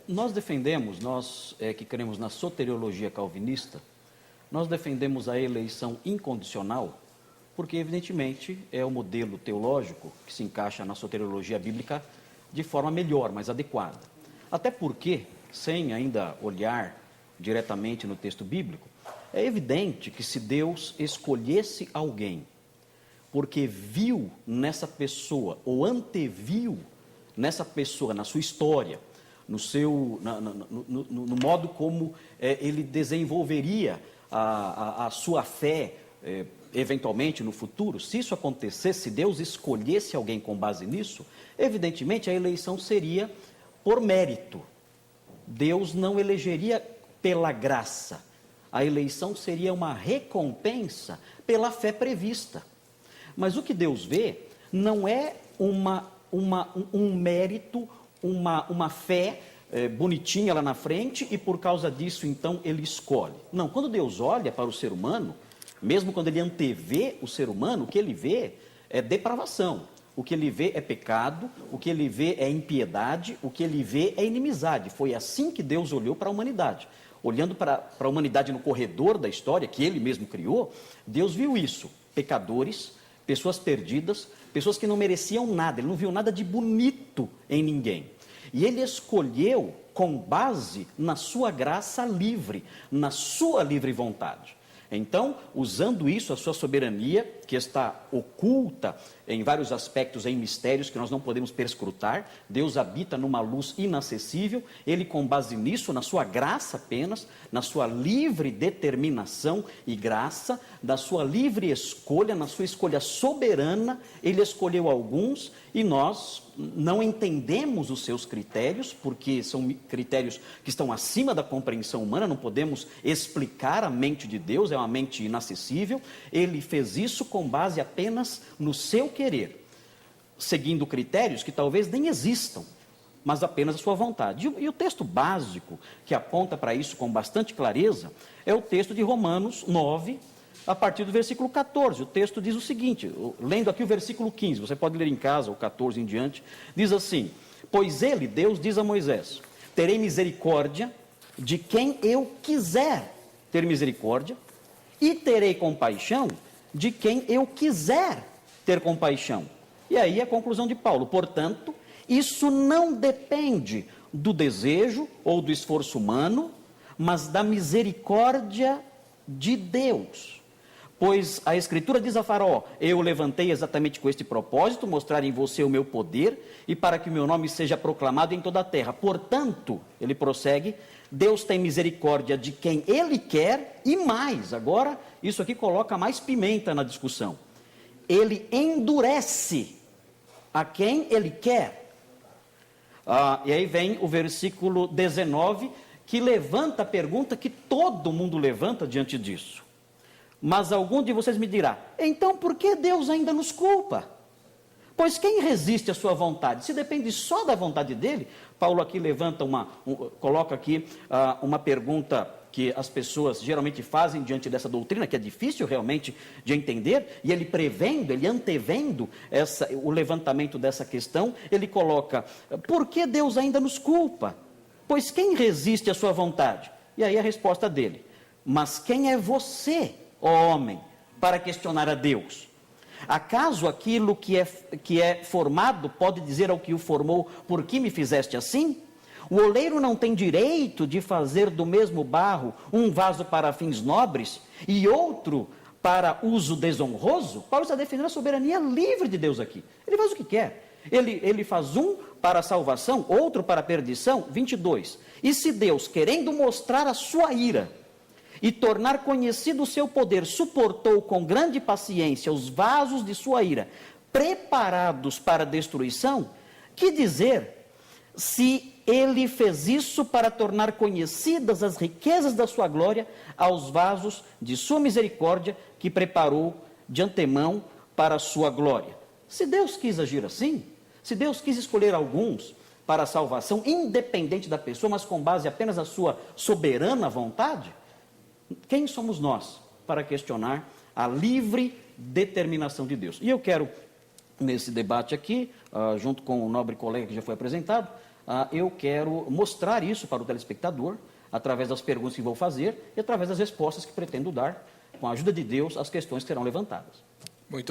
Nós defendemos, nós que cremos na soteriologia calvinista, nós defendemos a eleição incondicional, porque evidentemente é o modelo teológico que se encaixa na soteriologia bíblica de forma melhor, mais adequada. Até porque, sem ainda olhar diretamente no texto bíblico, é evidente que se Deus escolhesse alguém, porque viu nessa pessoa, ou anteviu nessa pessoa, na sua história, no modo como ele desenvolveria a sua fé, eventualmente no futuro, se isso acontecesse, se Deus escolhesse alguém com base nisso, evidentemente a eleição seria por mérito. Deus não elegeria pela graça. A eleição seria uma recompensa pela fé prevista. Mas o que Deus vê não é um mérito, uma fé bonitinha lá na frente e por causa disso então ele escolhe. Não, quando Deus olha para o ser humano, mesmo quando ele antevê o ser humano, o que ele vê é depravação, o que ele vê é pecado, o que ele vê é impiedade, o que ele vê é inimizade. Foi assim que Deus olhou para a humanidade. Olhando para a humanidade no corredor da história, que ele mesmo criou, Deus viu isso, pecadores, pessoas perdidas, pessoas que não mereciam nada, ele não viu nada de bonito em ninguém. E ele escolheu com base na sua graça livre, na sua livre vontade. Então, usando isso, a sua soberania, que está oculta em vários aspectos, em mistérios que nós não podemos perscrutar, Deus habita numa luz inacessível, ele com base nisso, na sua graça apenas, na sua livre determinação e graça, da sua livre escolha, na sua escolha soberana, ele escolheu alguns e nós não entendemos os seus critérios, porque são critérios que estão acima da compreensão humana, não podemos explicar a mente de Deus, é uma mente inacessível. Ele fez isso com base apenas no seu querer, seguindo critérios que talvez nem existam, mas apenas a sua vontade. E o texto básico que aponta para isso com bastante clareza é o texto de Romanos 9, a partir do versículo 14, o texto diz o seguinte, lendo aqui o versículo 15, você pode ler em casa, o 14 em diante, diz assim: pois ele, Deus, diz a Moisés, terei misericórdia de quem eu quiser ter misericórdia, e terei compaixão de quem eu quiser ter compaixão. E aí a conclusão de Paulo, portanto, isso não depende do desejo ou do esforço humano, mas da misericórdia de Deus. Pois a Escritura diz a Faraó, eu o levantei exatamente com este propósito, mostrar em você o meu poder, e para que o meu nome seja proclamado em toda a terra. Portanto, ele prossegue, Deus tem misericórdia de quem ele quer, e mais, agora, isso aqui coloca mais pimenta na discussão. Ele endurece a quem ele quer. E aí vem o versículo 19, que levanta a pergunta que todo mundo levanta diante disso. Mas algum de vocês me dirá, então por que Deus ainda nos culpa? Pois quem resiste à sua vontade? Se depende só da vontade dele, Paulo aqui levanta coloca aqui uma pergunta que as pessoas geralmente fazem diante dessa doutrina, que é difícil realmente de entender, e ele prevendo, ele antevendo o levantamento dessa questão, ele coloca, por que Deus ainda nos culpa? Pois quem resiste à sua vontade? E aí a resposta dele, mas quem é você, ó homem, para questionar a Deus? Acaso aquilo que é formado pode dizer ao que o formou, por que me fizeste assim? O oleiro não tem direito de fazer do mesmo barro um vaso para fins nobres e outro para uso desonroso? Paulo está defendendo a soberania livre de Deus aqui. Ele faz o que quer. Ele faz um para a salvação, outro para a perdição. 22. E se Deus, querendo mostrar a sua ira e tornar conhecido o seu poder, suportou com grande paciência os vasos de sua ira, preparados para a destruição, que dizer, se ele fez isso para tornar conhecidas as riquezas da sua glória aos vasos de sua misericórdia, que preparou de antemão para a sua glória. Se Deus quis agir assim, se Deus quis escolher alguns para a salvação, independente da pessoa, mas com base apenas na sua soberana vontade, quem somos nós para questionar a livre determinação de Deus? E eu quero, nesse debate aqui, junto com o nobre colega que já foi apresentado, eu quero mostrar isso para o telespectador, através das perguntas que vou fazer e através das respostas que pretendo dar, com a ajuda de Deus, às questões que serão levantadas. Muito